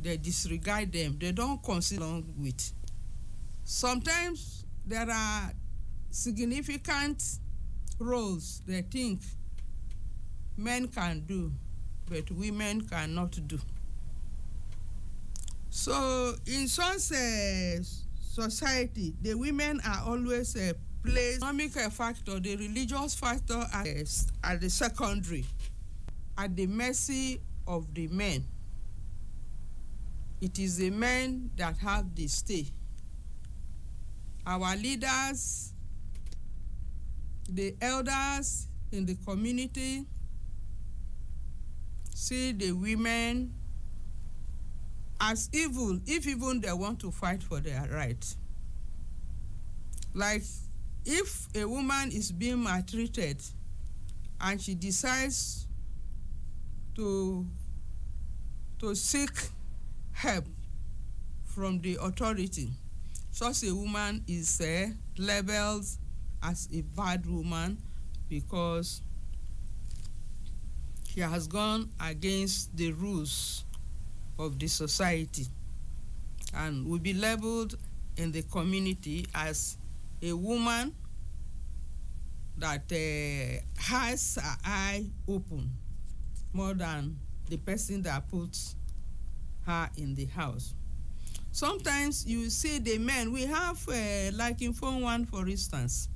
they disregard them. They don't consider along with. Sometimes there are significant roles they think men can do, but women cannot do. So in such a society, the women are always placed economic factor, the religious factor at the secondary, at the mercy of the men. It is the men that have the say. Our leaders, the elders in the community, see the women as evil, if even they want to fight for their right. Like if a woman is being maltreated and she decides to seek help from the authority, such a woman is labeled as a bad woman because she has gone against the rules of the society and will be labeled in the community as a woman that has her eye open more than the person that puts her in the house. Sometimes you see the men, we have like in Fomwan, for instance,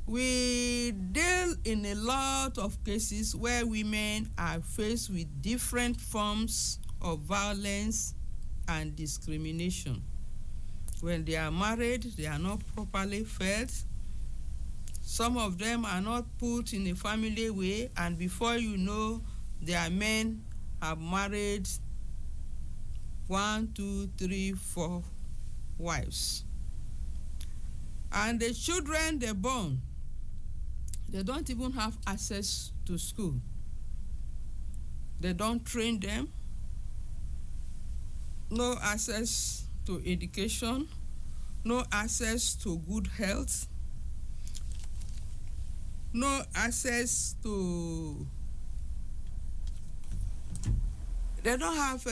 we deal in a lot of cases where women are faced with different forms of violence and discrimination. When they are married, they are not properly fed. Some of them are not put in a family way, and before you know, their men have married 1, 2, 3, 4 wives. And the children they born, they don't even have access to school. They don't train them. No access to education, no access to good health, no access to, they don't have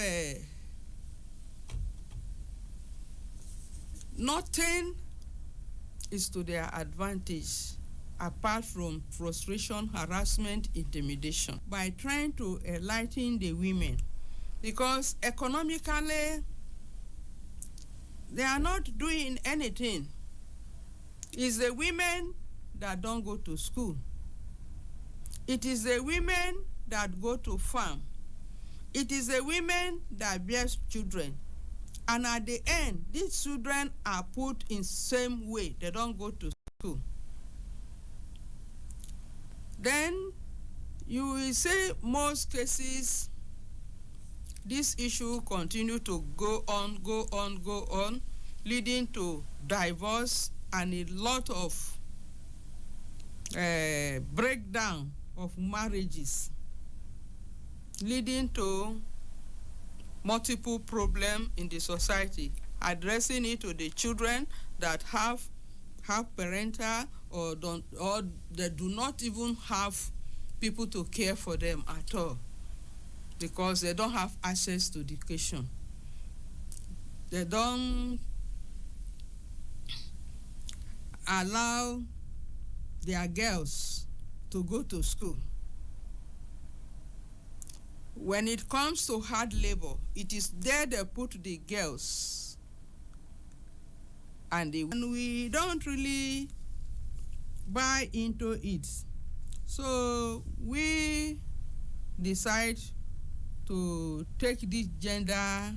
nothing is to their advantage apart from frustration, harassment, intimidation. By trying to enlighten the women, because economically they are not doing anything. It's the women that don't go to school. It is the women that go to farm. It is the women that bear children. And at the end, these children are put in same way. They don't go to school. Then you will see most cases, this issue continue to go on, leading to divorce and a lot of breakdown of marriages, leading to multiple problems in the society, addressing it to the children that have parental or they do not even have people to care for them at all, because they don't have access to education. They don't allow their girls to go to school. When it comes to hard labor, it is there they put the girls. And we don't really buy into it. So we decide to take this gender-based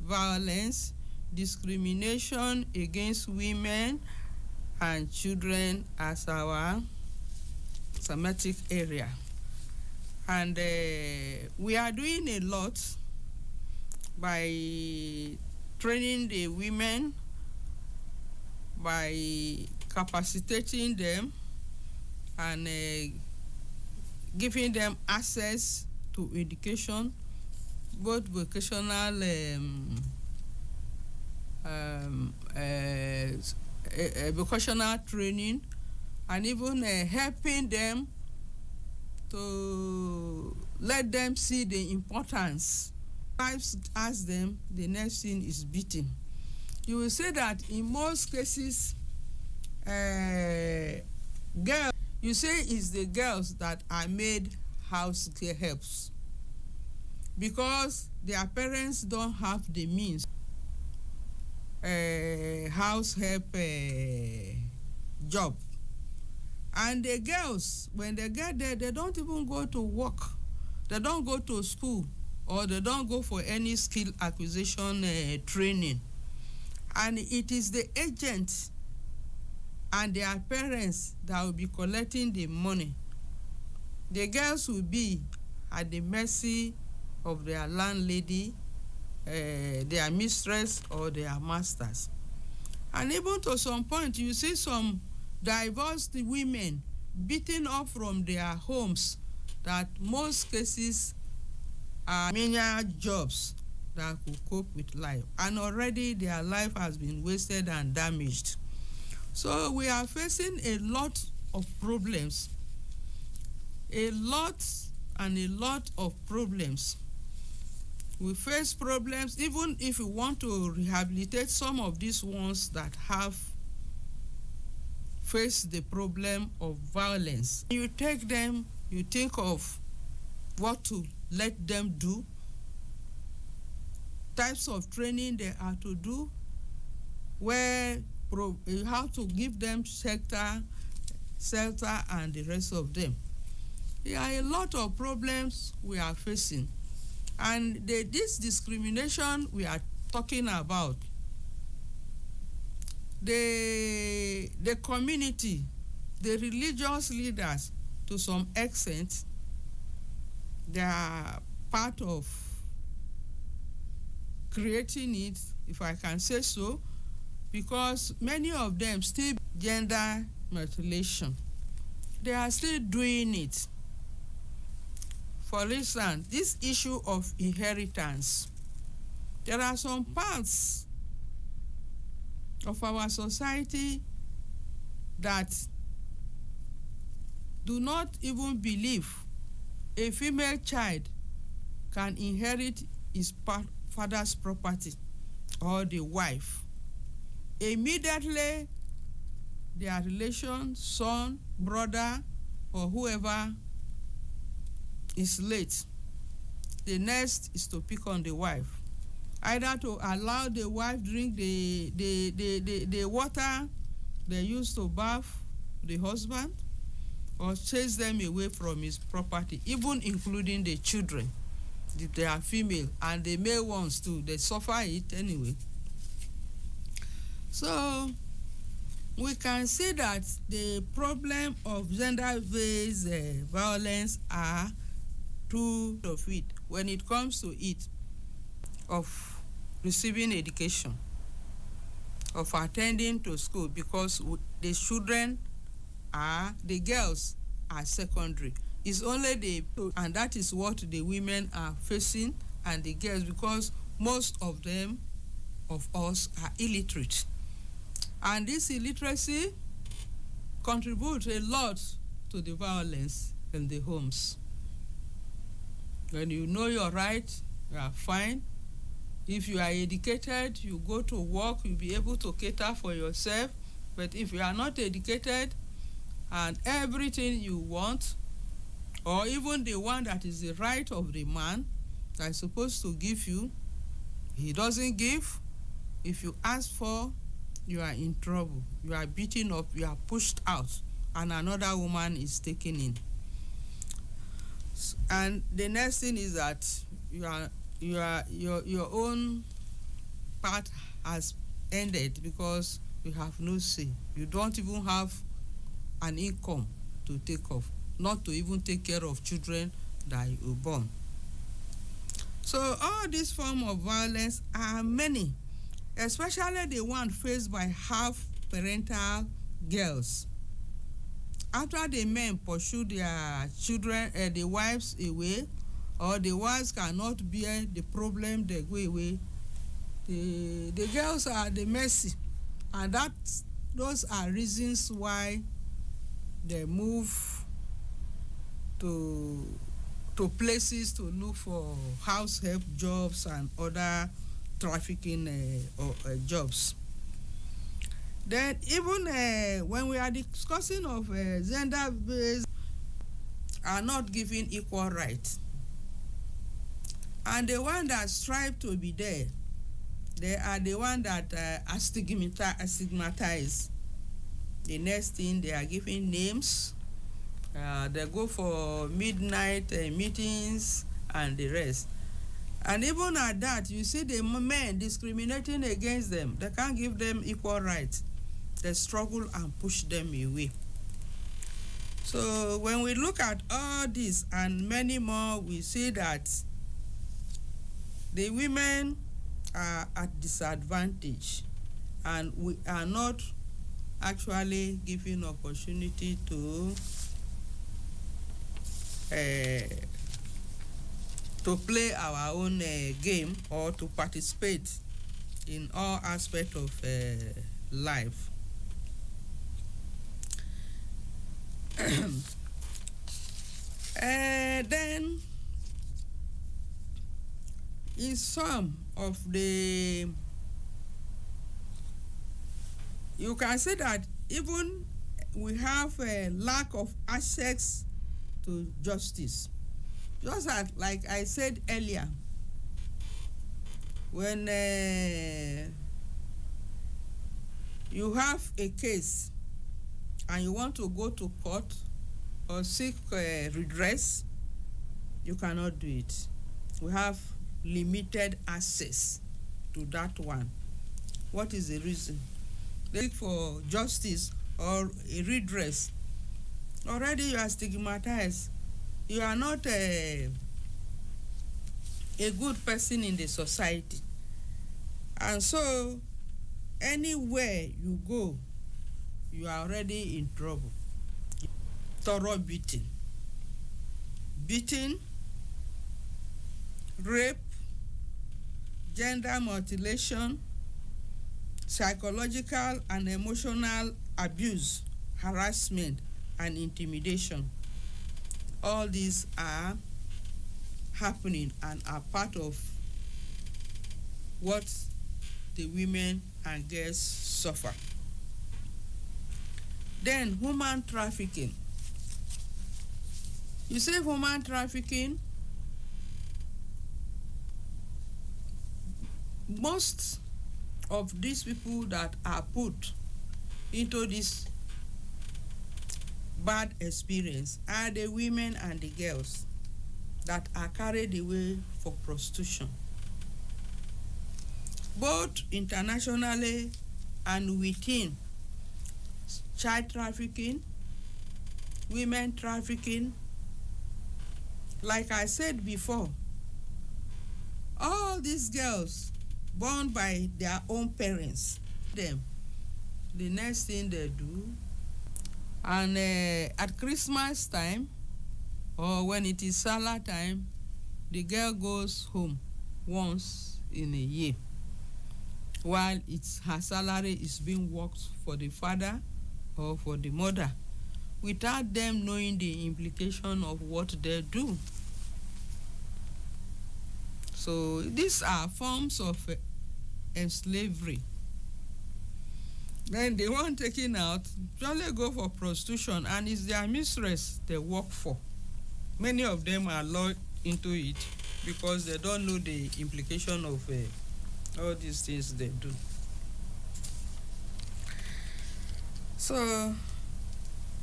violence, discrimination against women and children as our thematic area. And we are doing a lot by training the women, by capacitating them and giving them access to education, both vocational vocational training, and even helping them to let them see the importance. Wives ask them, the next thing is beating. You will see that in most cases, girls, you say it's the girls that are made house helps because their parents don't have the means. House help job, and the girls, when they get there, they don't even go to work, they don't go to school, or they don't go for any skill acquisition training, and it is the agent and their parents that will be collecting the money. The girls will be at the mercy of their landlady, their mistress, or their masters. And even to some point, you see some divorced women beaten up from their homes, that most cases are menial jobs that could cope with life, and already their life has been wasted and damaged. So we are facing a lot of problems, a lot of problems. We face problems even if we want to rehabilitate some of these ones that have faced the problem of violence. You take them, you think of what to let them do, types of training they are to do, where you have to give them shelter, and the rest of them. There are a lot of problems we are facing. And this discrimination we are talking about, the community, the religious leaders, to some extent, they are part of creating it, if I can say so, because many of them still gender mutilation. They are still doing it. For instance, this issue of inheritance. There are some parts of our society that do not even believe a female child can inherit his father's property or the wife. Immediately, their relation, son, brother, or whoever is late, the next is to pick on the wife, either to allow the wife drink the water they use to bath the husband, or chase them away from his property, even including the children, if they are female, and the male ones too, they suffer it anyway. So we can see that the problem of gender-based violence are two of it. When it comes to it, of receiving education, of attending to school, because the children the girls are secondary. It's only and that is what the women are facing, and the girls, because most of them, of us, are illiterate. And this illiteracy contributes a lot to the violence in the homes. When you know your right, you are fine. If you are educated, you go to work, you'll be able to cater for yourself. But if you are not educated, and everything you want, or even the one that is the right of the man that is supposed to give you, he doesn't give. If you ask for, you are in trouble. You are beaten up, you are pushed out, and another woman is taken in. And the next thing is that your own part has ended because you have no say. You don't even have an income to take off, not to even take care of children that you born. So all these forms of violence are many, especially the one faced by half-parental girls. After the men pursue their children, the wives away, or the wives cannot bear the problem, they go away, the girls are at the mercy. And those are reasons why they move to to places to look for house help jobs and other trafficking jobs. Then even when we are discussing of gender-based are not given equal rights, and the one that strive to be there, they are the one that are stigmatized. The next thing, they are given names. They go for midnight meetings and the rest. And even at that, you see the men discriminating against them. They can't give them equal rights. They struggle and push them away. So when we look at all this and many more, we see that the women are at disadvantage, and we are not actually given opportunity to play our own game or to participate in all aspects of life. Then in some of the, you can say that even we have a lack of access to justice. Just as, like I said earlier, when you have a case and you want to go to court or seek redress, you cannot do it. We have limited access to that one. What is the reason? They seek for justice or a redress. Already you are stigmatized. You are not a good person in the society. And so anywhere you go, you are already in trouble. Thorough beating, rape, gender mutilation, psychological and emotional abuse, harassment, and intimidation. All these are happening and are part of what the women and girls suffer. Then human trafficking. You say human trafficking, most of these people that are put into this bad experience are the women and the girls that are carried away for prostitution, both internationally and within. Child trafficking, women trafficking. Like I said before, all these girls born by their own parents, the next thing they do, and at Christmas time or when it is Salah time, the girl goes home once in a year, while her salary is being worked for the father or for the mother, without them knowing the implication of what they do. So these are forms of slavery. Then the one taken out usually go for prostitution, and it's their mistress they work for. Many of them are lured into it because they don't know the implication of all these things they do. So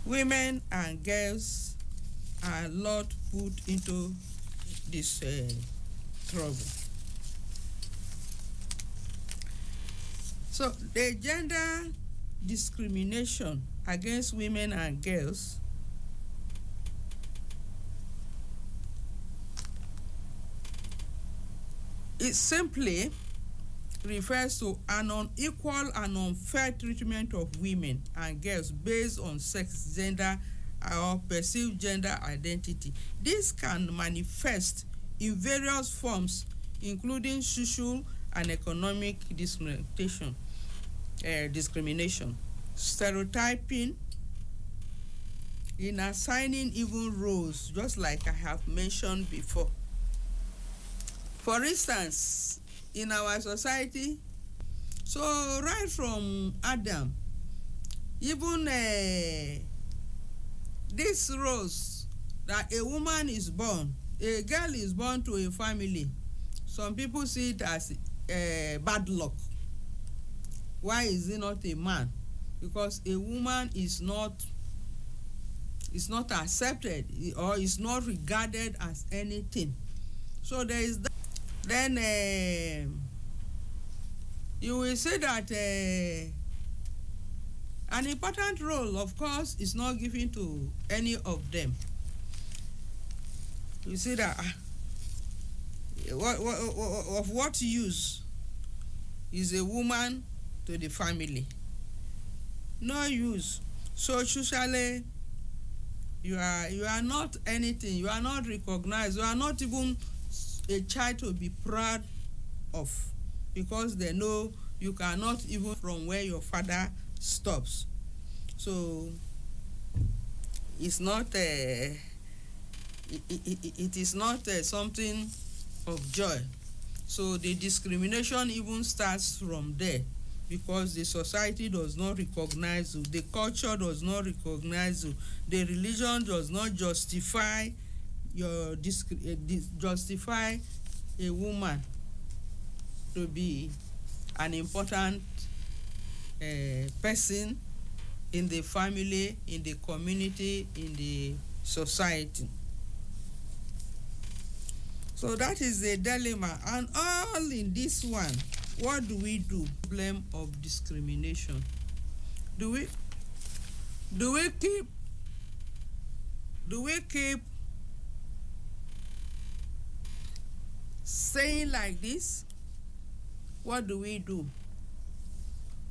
women and girls are not put into this trouble. So the gender discrimination against women and girls it simply refers to an unequal and unfair treatment of women and girls based on sex, gender, or perceived gender identity. This can manifest in various forms, including social and economic discrimination, stereotyping, in assigning even roles, just like I have mentioned before. For instance, in our society, so right from Adam, even these roles that a woman is born, a girl is born to a family, some people see it as bad luck. Why is it not a man? Because a woman is not accepted or is not regarded as anything. So there is that. Then you will see that an important role, of course, is not given to any of them. You see that of what use is a woman to the family? No use. So socially, you are not anything. You are not recognized. You are not even a child to be proud of, because they know you cannot even from where your father stops. So it's not it is not something of joy. So the discrimination even starts from there, because the society does not recognize you, the culture does not recognize you, the religion does not justify justify a woman to be an important person in the family, in the community, in the society. So that is the dilemma. And all in this one, what do we do? Problem of discrimination. Do we keep saying like this? What do we do?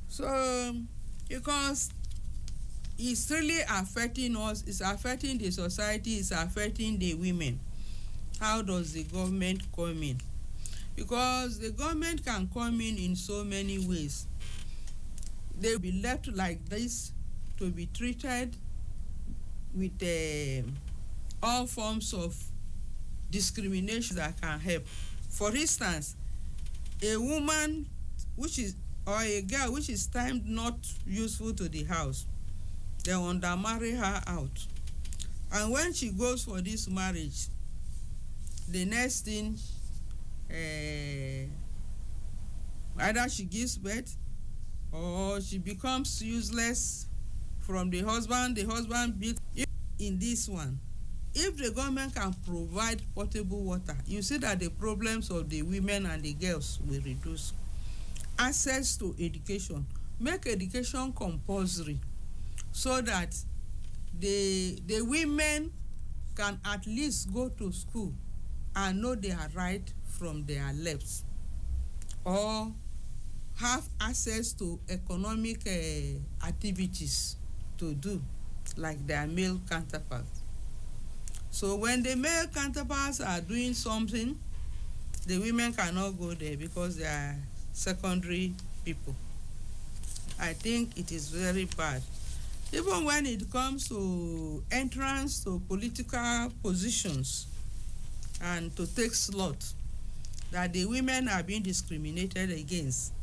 So because it's really affecting us, it's affecting the society, it's affecting the women. How does the government come in? Because the government can come in so many ways. They will be left like this to be treated with all forms of discrimination that can help. For instance, a woman or a girl which is timed not useful to the house, they undermarry her out. And when she goes for this marriage, the next thing, either she gives birth or she becomes useless from the husband beats. In this one, if the government can provide potable water, you see that the problems of the women and the girls will reduce. Access to education, make education compulsory, so that the women can at least go to school and know their right from their left, or have access to economic activities to do like their male counterparts. So when the male counterparts are doing something, the women cannot go there because they are secondary people. I think it is very bad. Even when it comes to entrance to political positions and to take slot, that the women are being discriminated against,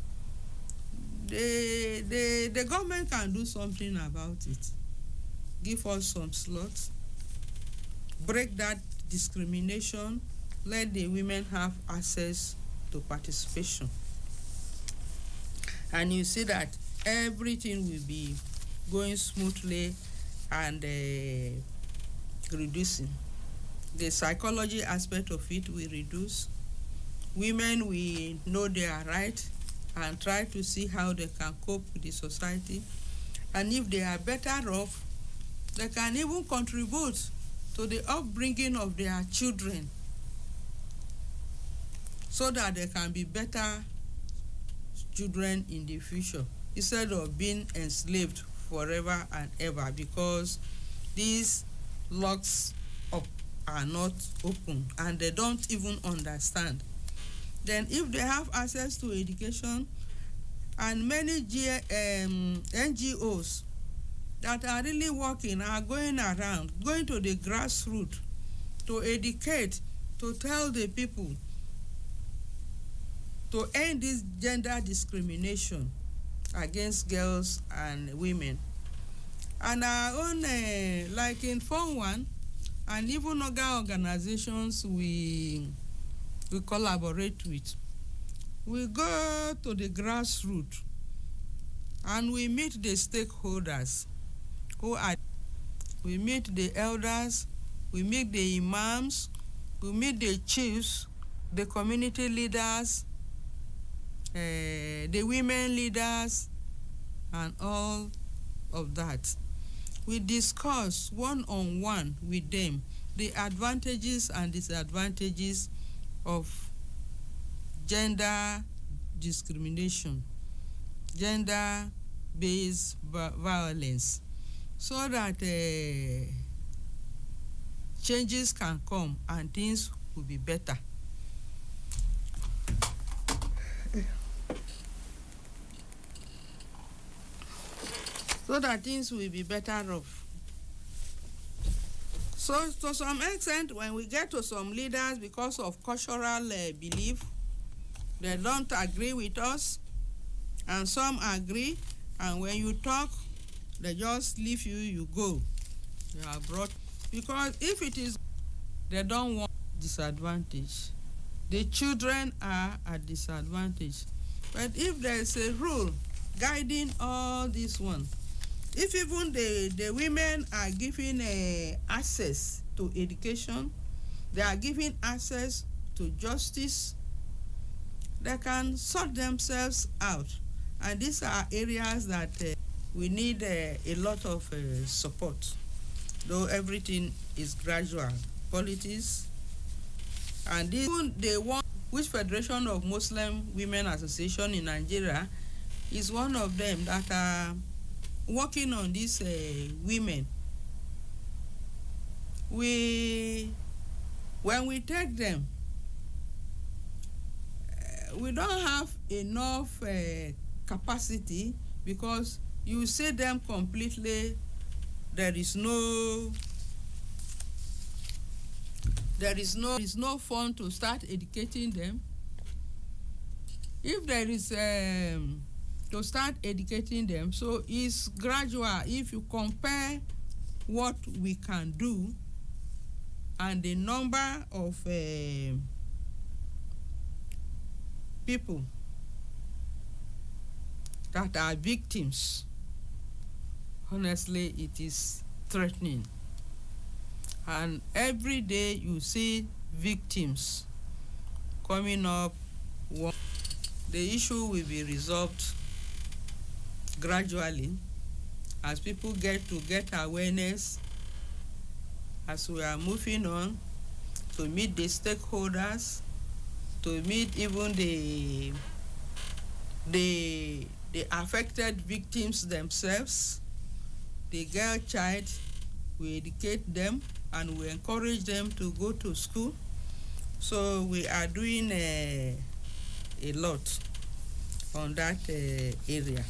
the government can do something about it. Give us some slots, break that discrimination, let the women have access to participation. And you see that everything will be going smoothly and reducing. The psychology aspect of it will reduce. Women will know their right and try to see how they can cope with the society. And if they are better off, they can even contribute to the upbringing of their children, so that they can be better children in the future, instead of being enslaved forever and ever, because these locks up are not open and they don't even understand. Then if they have access to education, and many NGOs that are really working are going around, going to the grassroots to educate, to tell the people to end this gender discrimination against girls and women. And our own, like in Fomwan, and even other organizations we collaborate with, we go to the grassroots and we meet the stakeholders we meet the elders, we meet the imams, we meet the chiefs, the community leaders, the women leaders, and all of that. We discuss one-on-one with them the advantages and disadvantages of gender discrimination, gender-based violence, so that changes can come and things will be better. So that things will be better off. So to some extent, when we get to some leaders, because of cultural belief, they don't agree with us, and some agree, and when you talk, they just leave you, you go. You are brought, because if it is, they don't want disadvantage. The children are at disadvantage. But if there is a rule guiding all this one, if even the women are given access to education, they are given access to justice, they can sort themselves out. And these are areas that we need a lot of support, though everything is gradual. Politics, and even the one which Federation of Muslim Women Association in Nigeria is one of them that are working on these women. When we take them, we don't have enough capacity, because you see them completely, there is no fund to start educating them. If there is to start educating them, so it's gradual. If you compare what we can do and the number of people that are victims, honestly, it is threatening. And every day you see victims coming up. The issue will be resolved gradually as people get awareness, as we are moving on to meet the stakeholders, to meet even the affected victims themselves, the girl child. We educate them and we encourage them to go to school. So we are doing a lot on that area.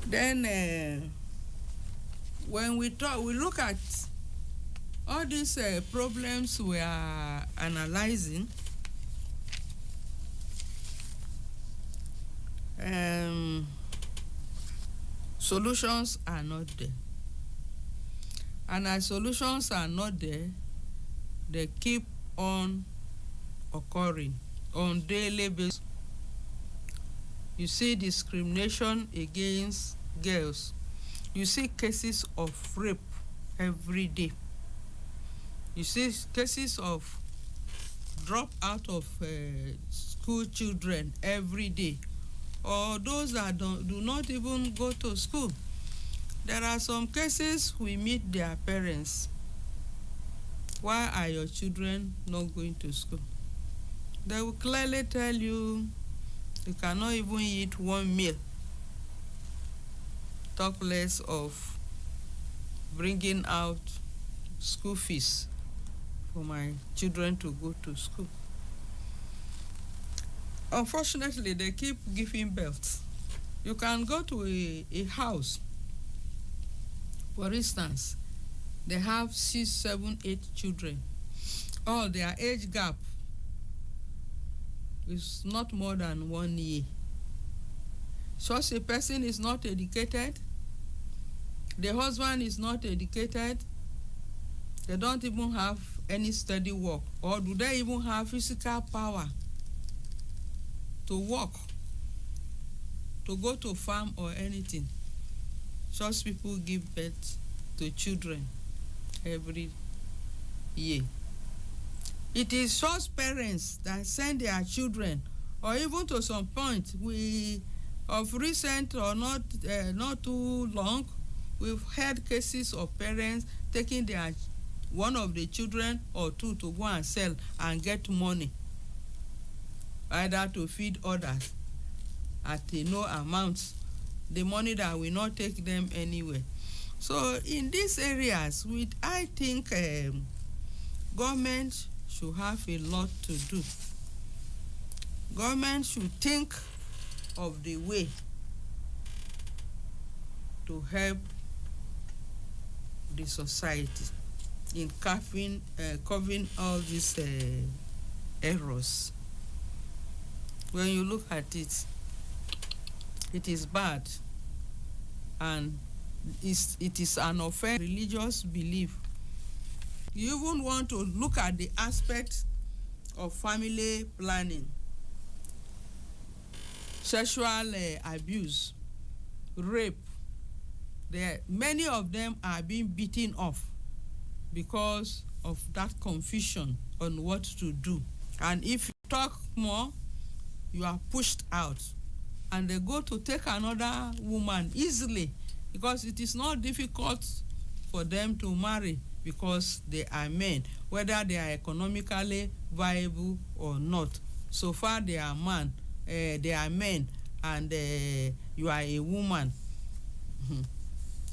Then when we look at all these problems we are analyzing. Solutions are not there. And as solutions are not there, they keep on occurring on daily basis. You see discrimination against girls. You see cases of rape every day. You see cases of drop out of school children every day, or those that do not even go to school. There are some cases we meet their parents. Why are your children not going to school? They will clearly tell you cannot even eat one meal, talk less of bringing out school fees for my children to go to school. unfortunately, they keep giving birth. You can go to a house, for instance, they have 6, 7, 8 children. All their age gap is not more than 1 year. Such a person is not educated. The husband is not educated. They don't even have any steady work. Or do they even have physical power to work, to go to farm or anything? Such people give birth to children every year. It is such parents that send their children, or even to some point, of recent or not too long, we've heard cases of parents taking one of the children or two to go and sell and get money, either to feed others at a no amount, the money that will not take them anywhere. So in these areas, I think government should have a lot to do. Government should think of the way to help the society in covering all these errors. When you look at it, it is bad, and it is an offense, religious belief. You even want to look at the aspect of family planning, sexual abuse, rape. Many of them are being beaten off because of that confusion on what to do. And if you talk more, you are pushed out. And they go to take another woman easily, because it is not difficult for them to marry because they are men, whether they are economically viable or not. So far they are men, and you are a woman.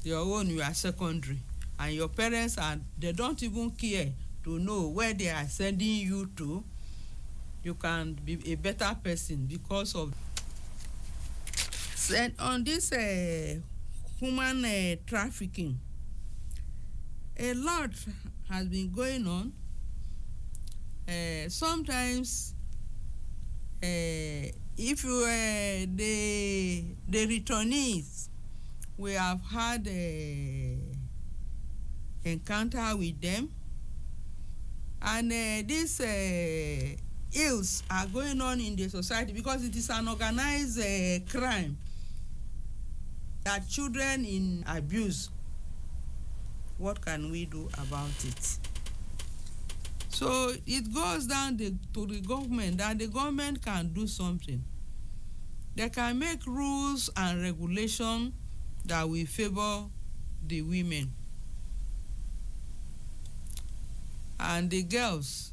Your own, you are secondary, and your parents they don't even care to know where they are sending you to. You can be a better person because of. And on this human trafficking, a lot has been going on. Sometimes if you the returnees, we have had encounter with them, and these ills are going on in the society because it is an organized crime that children in abuse. What can we do about it? So it goes down to the government, that the government can do something. They can make rules and regulations that will favor the women and the girls,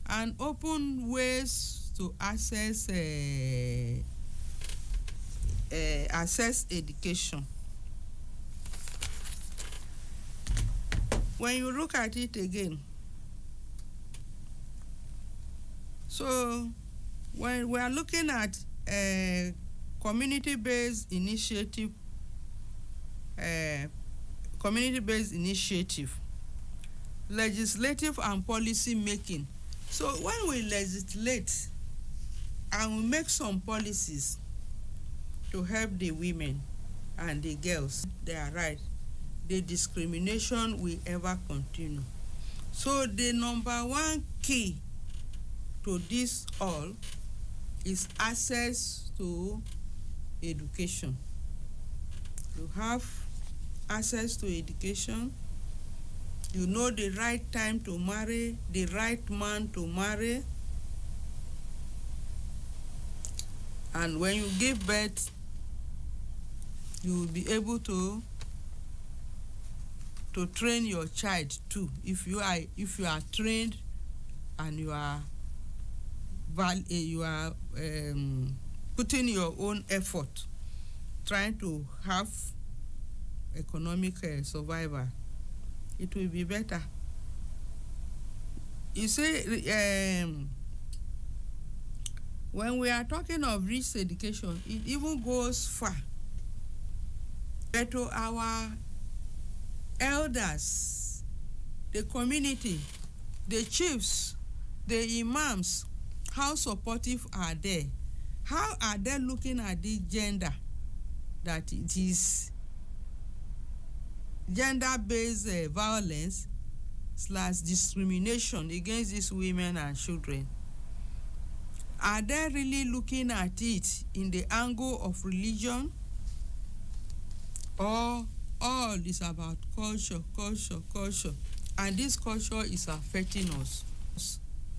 and open ways to access education. When you look at it again, so when we are looking at community-based initiative, legislative and policy making. So when we legislate and we make some policies to help the women and the girls, they are right, the discrimination will ever continue. So the number one key to this all is access to education. You have access to education, you know the right time to marry, the right man to marry, and when you give birth, you will be able to train your child too. If you are trained and you are putting your own effort trying to have economic survival, it will be better. You see, When we are talking of risk education, it even goes far. But to our elders, the community, the chiefs, the imams, how supportive are they? How are they looking at this gender, that it is gender-based violence / discrimination against these women and children? Are they really looking at it in the angle of religion, or all is about culture, and this culture is affecting us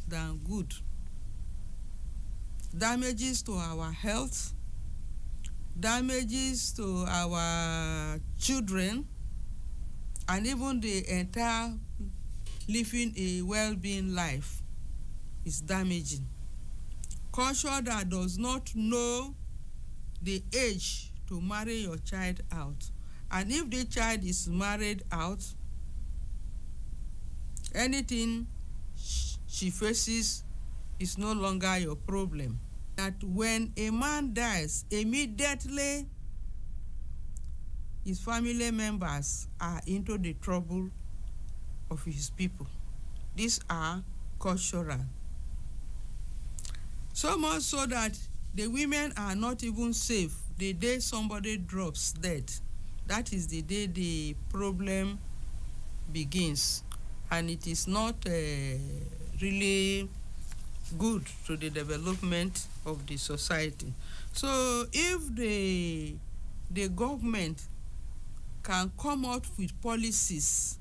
than good? Damages to our health, damages to our children, and even the entire living a well-being life is damaging. Culture that does not know the age to marry your child out, and if the child is married out, anything she faces is no longer your problem. That when a man dies, immediately his family members are into the trouble of his people. These are cultural. So much so that the women are not even safe the day somebody drops dead. That is the day the problem begins, and it is not really good to the development of the society. So if the government can come out with policies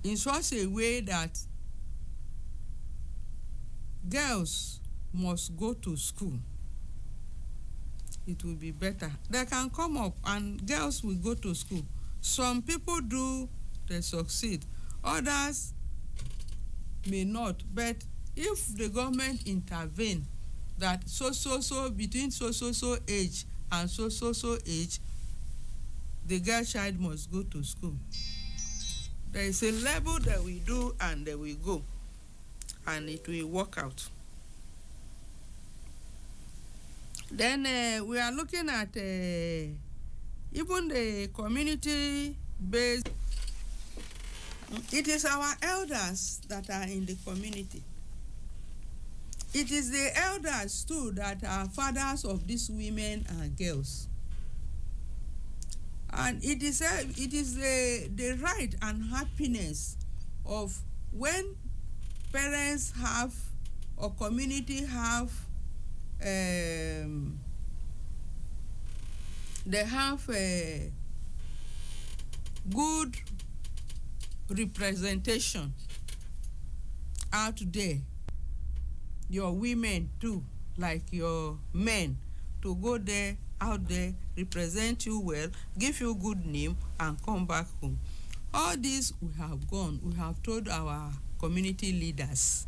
in such a way that girls must go to school, it will be better. They can come up and girls will go to school. Some people do, they succeed. Others may not. But if the government intervene that between so age and so age, the girl child must go to school, there is a level that we do, and they will go, and it will work out. Then we are looking at even the community-based. It is our elders that are in the community. It is the elders too that are fathers of these women and girls. And it is the right and happiness of when parents have or community have they have a good representation out there. Your women too, like your men, to go there, out there, represent you well, give you good name, and come back home. All this we have gone, we have told our community leaders.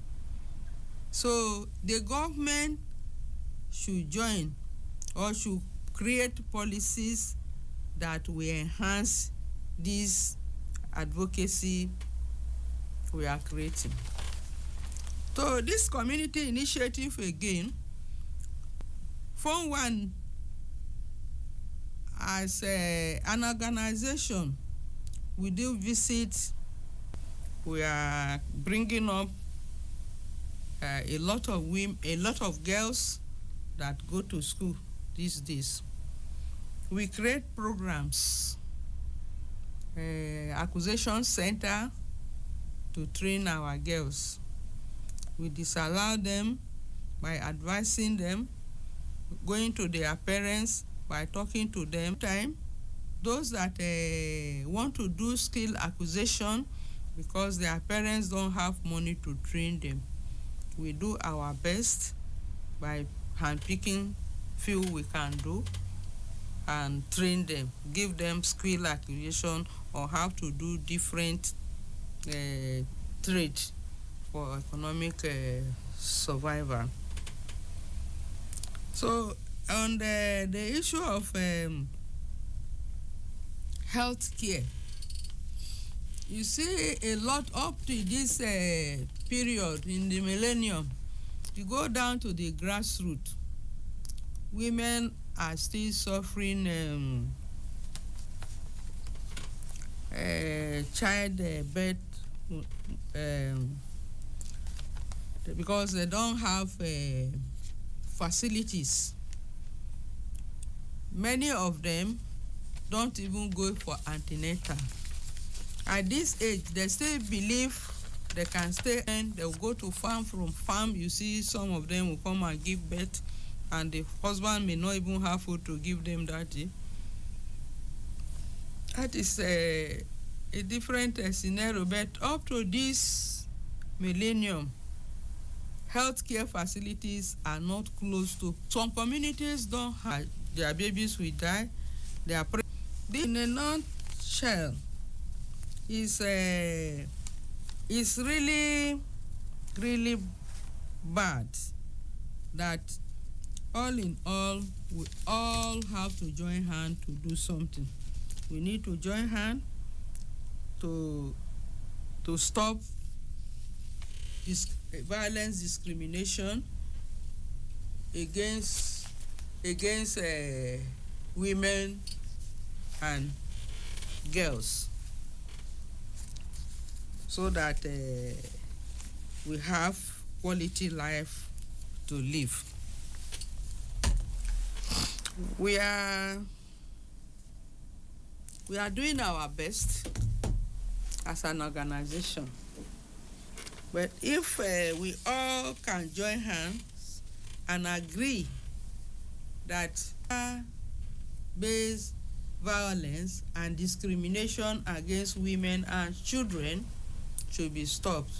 So the government should join or should create policies that will enhance this advocacy we are creating. So this community initiative again, Fomwan as an organization, we do visit. We are bringing up a lot of women, a lot of girls that go to school these days. We create programs, acquisition center to train our girls. We disallow them by advising them, going to their parents by talking to them. Those that want to do skill acquisition because their parents don't have money to train them, we do our best by handpicking few we can do and train them, give them skill acquisition or how to do different trade for economic survival. So on the issue of health care, you see a lot up to this period in the millennium, you go down to the grassroots, women are still suffering childbirth because they don't have facilities. Many of them don't even go for antenatal. At this age, they still believe they can stay and they'll go to farm. From farm, you see some of them will come and give birth, and the husband may not even have food to give them that day. That is a different scenario, but up to this millennium, healthcare facilities are not close to. Some communities don't have, their babies will die. They are in a nutshell, is really, really bad that all in all, we all have to join hands to do something. We need to join hands to stop this violence, discrimination against women and girls, so that we have quality life to live. We are doing our best as an organization, but if we all can join hands and agree that based violence and discrimination against women and children should be stopped,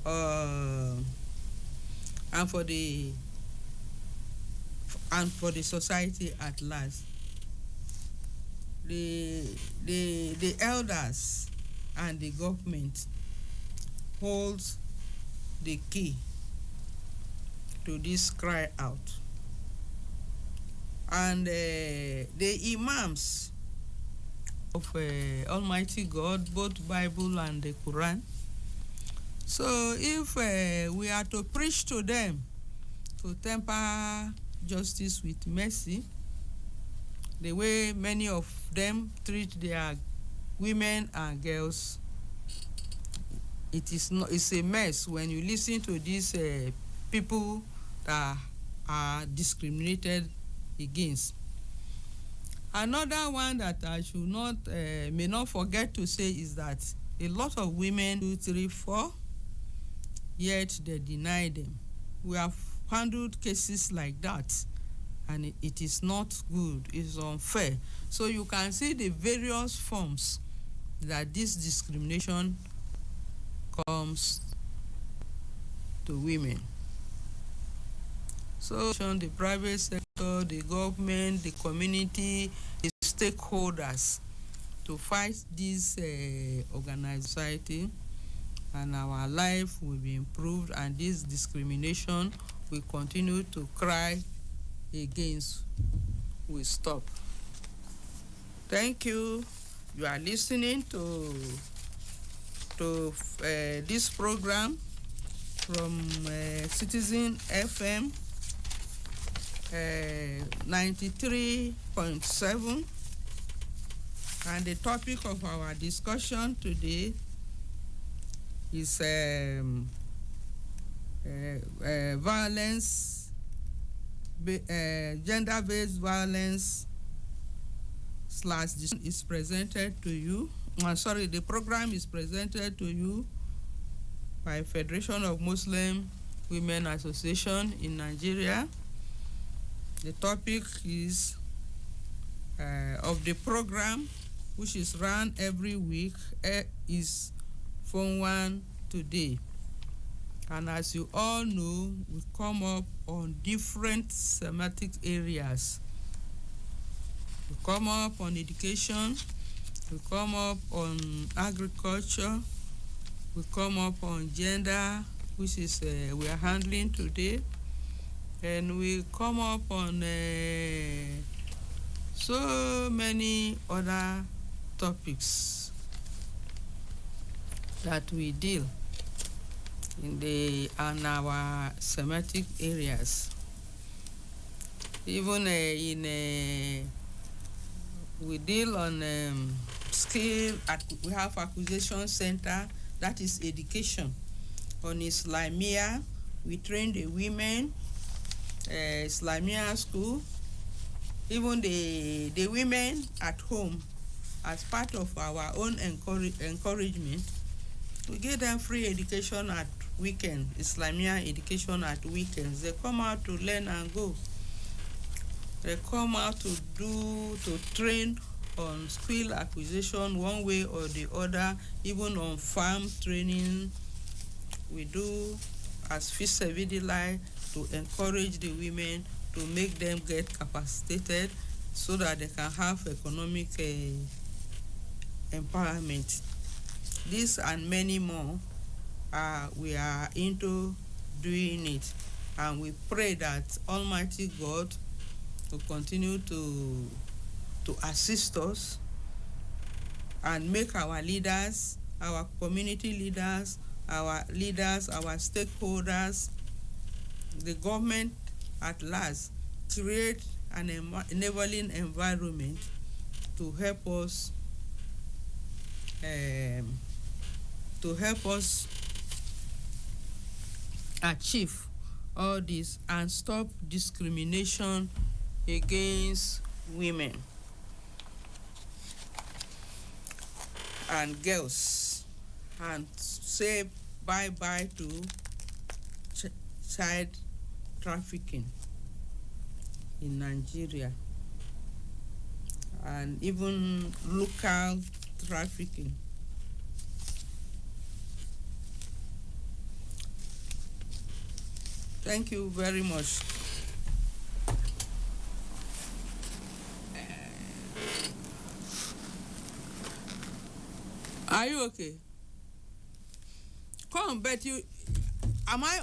and for the society at large, the elders and the government holds the key to this cry out, and the imams of Almighty God, both Bible and the Quran. So if we are to preach to them to temper justice with mercy, the way many of them treat their women and girls, it's a mess when you listen to these people that are discriminated against. Another one that I should not may not forget to say is that a lot of women 2, 3, 4, yet they deny them. We have handled cases like that, and it is not good. It's unfair. So you can see the various forms that this discrimination comes to women. So the private sector, the government, the community, the stakeholders to fight this organized society, and our life will be improved, and this discrimination will continue to cry against will stop. Thank you. You are listening to this program from Citizen FM 93.7, and the topic of our discussion today is violence, gender-based violence / is presented to you. The program is presented to you by Federation of Muslim Women Association in Nigeria. The topic is of the program, which is run every week, is Fomwan Today. And as you all know, we come up on different thematic areas. We come up on education, we come up on agriculture, we come up on gender, which is we are handling today, and we come up on so many other topics that we deal. in our Semitic areas. Even we deal on we have acquisition center, that is education. On Islamia, we train the women, Islamia school, even the women at home, as part of our own encouragement. We give them free education at weekend, Islamia education at weekends. They come out to learn and go. They come out to train on skill acquisition one way or the other, even on farm training. We do as feasibility to encourage the women, to make them get capacitated so that they can have economic empowerment. This and many more, we are into doing it, and we pray that Almighty God will continue to assist us and make our leaders, our community leaders, our stakeholders, the government at large, create an enabling environment to help us achieve all this and stop discrimination against women and girls, and say bye-bye to child trafficking in Nigeria, and even local trafficking. Thank you very much. Are you okay? Come, but am I